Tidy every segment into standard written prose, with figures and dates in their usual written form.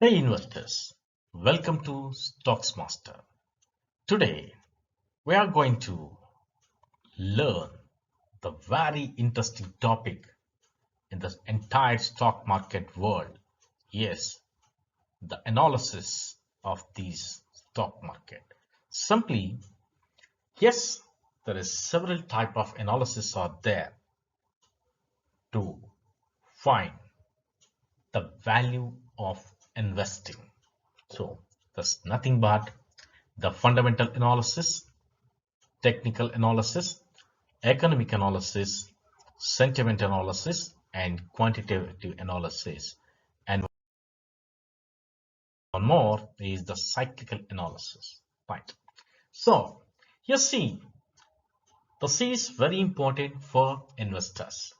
Hey investors, welcome to STOXMASTER. Today we are going to learn the very interesting topic in the entire stock market world. Yes, the analysis of this stock market. Simply, yes, there is several type of analysis are there to find the value of investing. So that's nothing but the fundamental analysis, technical analysis, economic analysis, sentiment analysis, and quantitative analysis. And one more is the cyclical analysis. Right. So you see, the C is very important for investors.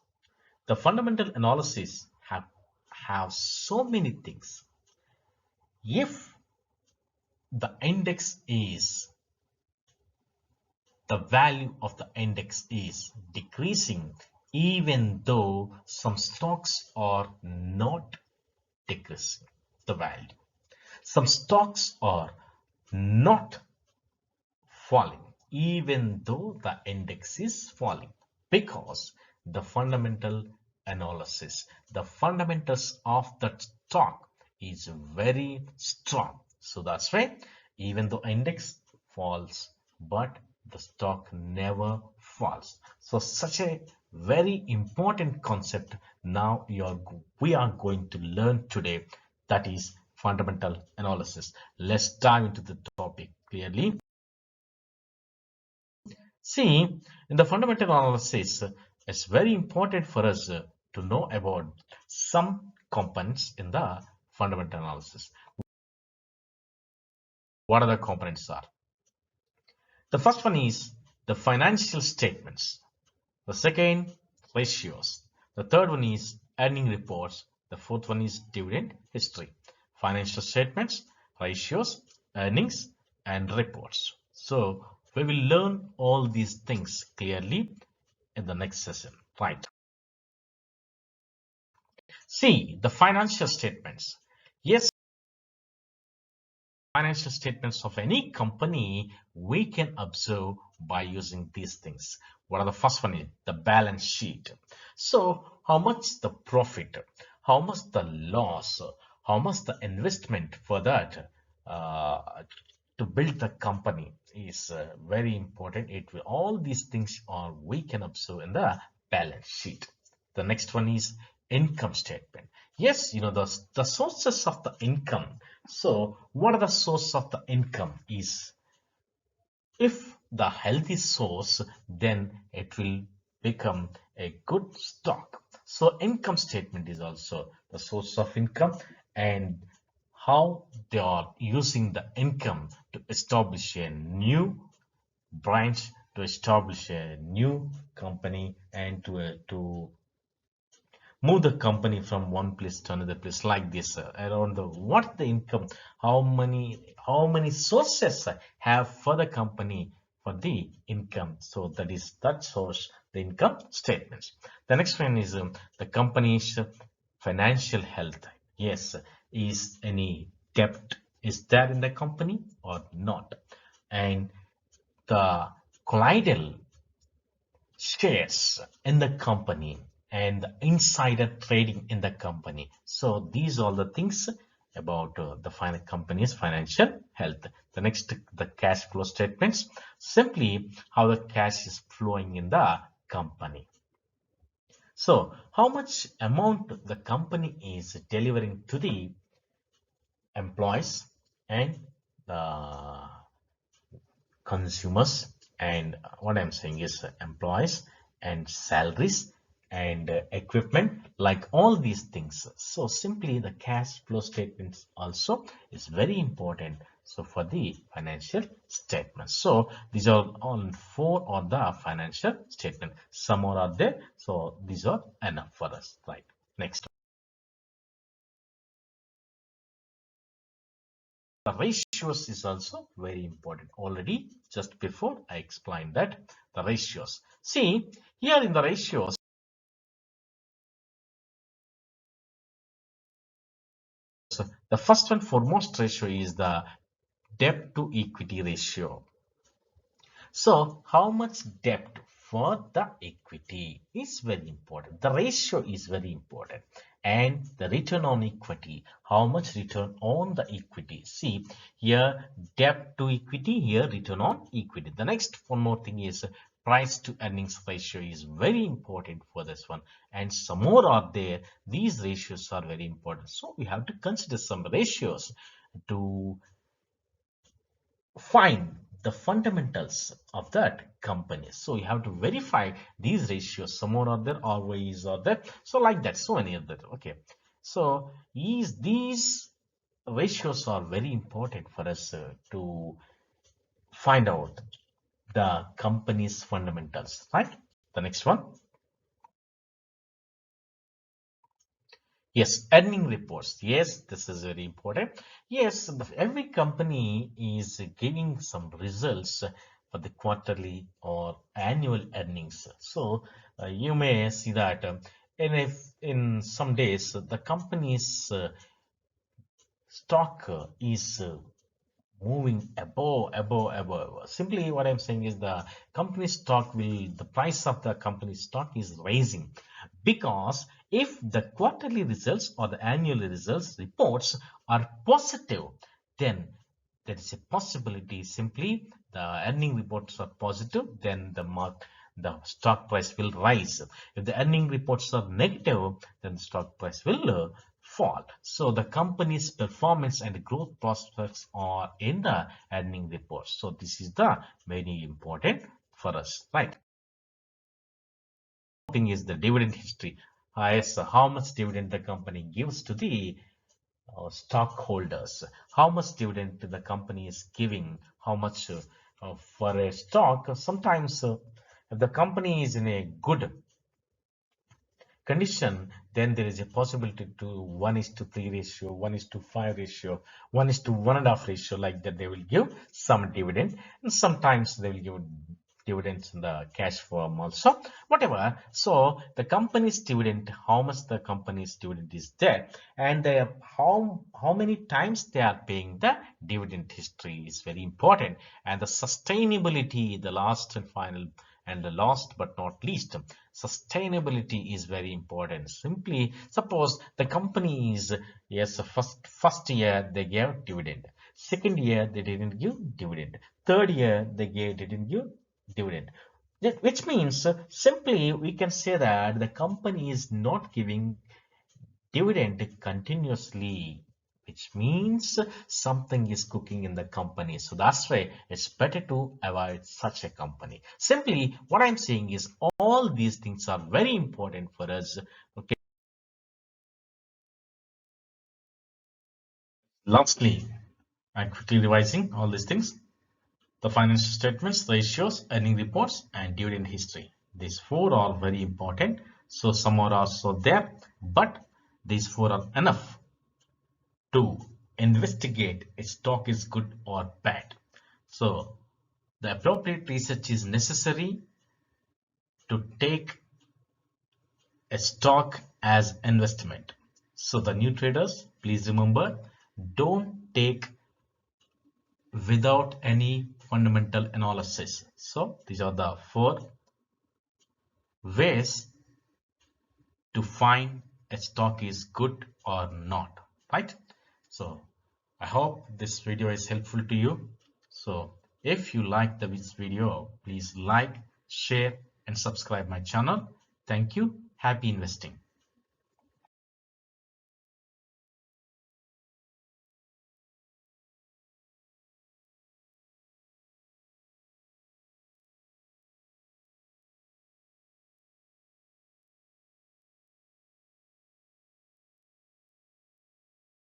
The fundamental analysis have so many things. If the index is the value of the index is decreasing, even though some stocks are not decreasing the value. Some stocks are not falling, even though the index is falling, because the fundamental analysis, the fundamentals of that stock is very strong. So that's why even though index falls, but the stock never falls. So such a very important concept now we are going to learn today, that is fundamental analysis. Let's dive into the topic clearly. See, in the fundamental analysis, it's very important for us to know about some components in the fundamental analysis. What are the components are? The first one is the financial statements. The second, ratios. The third one is earning reports. The fourth one is dividend history. Financial statements, ratios, earnings, and reports. So we will learn all these things clearly in the next session, right? See, the financial statements. Yes, financial statements of any company we can observe by using these things. What are the first one is the balance sheet. So how much the profit, how much the loss, how much the investment for that to build the company is very important. It will, all these things are we can observe in the balance sheet. The next one is income statement. Yes, the sources of the income. So what are the sources of the income is, if the healthy source, then it will become a good stock. So income statement is also the source of income, and how they are using the income to establish a new branch, to establish a new company, and to move the company from one place to another place, like this around the what the income, how many sources have for the company for the income. So that is that source, the income statements. The next one is the company's financial health. Yes, is any debt is there in the company or not, and the collateral shares in the company and the insider trading in the company. So these are the things about the final company's financial health. The next, the cash flow statements, simply how the cash is flowing in the company. So how much amount the company is delivering to the employees and the consumers, and what I'm saying is employees and salaries and equipment, like all these things. So simply the cash flow statements also is very important, so for the financial statements. So these are all four of the financial statement. Some more are there, so these are enough for us, right? Next, the ratios is also very important. Already just before I explained that, the ratios. See, here in the ratios, ratios. The first and foremost ratio is the debt to equity ratio. So how much debt for the equity is very important. The ratio is very important. And the return on equity, how much return on the equity. See here, debt to equity, here return on equity. The next one more thing is price to earnings ratio is very important for this one. And some more are there. These ratios are very important. So we have to consider some ratios to find the fundamentals of that company. So you have to verify these ratios. Some more are there, always are there. So like that, so many are there. Okay. So these ratios are very important for us to find out the company's fundamentals, right? The next one. Yes, earning reports. Yes, this is very important. Yes, every company is giving some results for the quarterly or annual earnings. So you may see that in some days the company's stock is moving above. Simply what I'm saying is the company stock the price of the company stock is rising, because if the quarterly results or the annual results reports are positive, then there is a possibility simply the earning reports are positive, then the stock price will rise. If the earning reports are negative, then the stock price will fall. So the company's performance and growth prospects are in the earning report. So this is the very important for us, right? Thing is the dividend history. Yes, how much dividend the company gives to the stockholders, how much dividend the company is giving, how much for a stock. Sometimes if the company is in a good condition, then there is a possibility to 1:3 ratio, 1:5 ratio, 1:1.5 ratio, like that they will give some dividend, and sometimes they will give dividends in the cash form also, whatever. So the company's dividend, how much the company's dividend is there, and how many times they are paying the dividend history is very important, and the sustainability, the last and final, and the last but not least, sustainability is very important. Simply suppose the company is, yes, first year they gave dividend, second year they didn't give dividend, third year didn't give dividend, which means simply we can say that the company is not giving dividend continuously, which means something is cooking in the company. So that's why it's better to avoid such a company. Simply what I'm saying is all these things are very important for us. Okay. Lastly, I'm quickly revising all these things. The financial statements, ratios, earning reports, and dividend history. These four are very important. So some more are also there, but these four are enough to investigate a stock is good or bad. So the appropriate research is necessary to take a stock as investment. So the new traders, please remember, don't take without any fundamental analysis. So these are the four ways to find a stock is good or not, right? So I hope this video is helpful to you. So if you like this video, please like, share, and subscribe my channel. Thank you. Happy investing.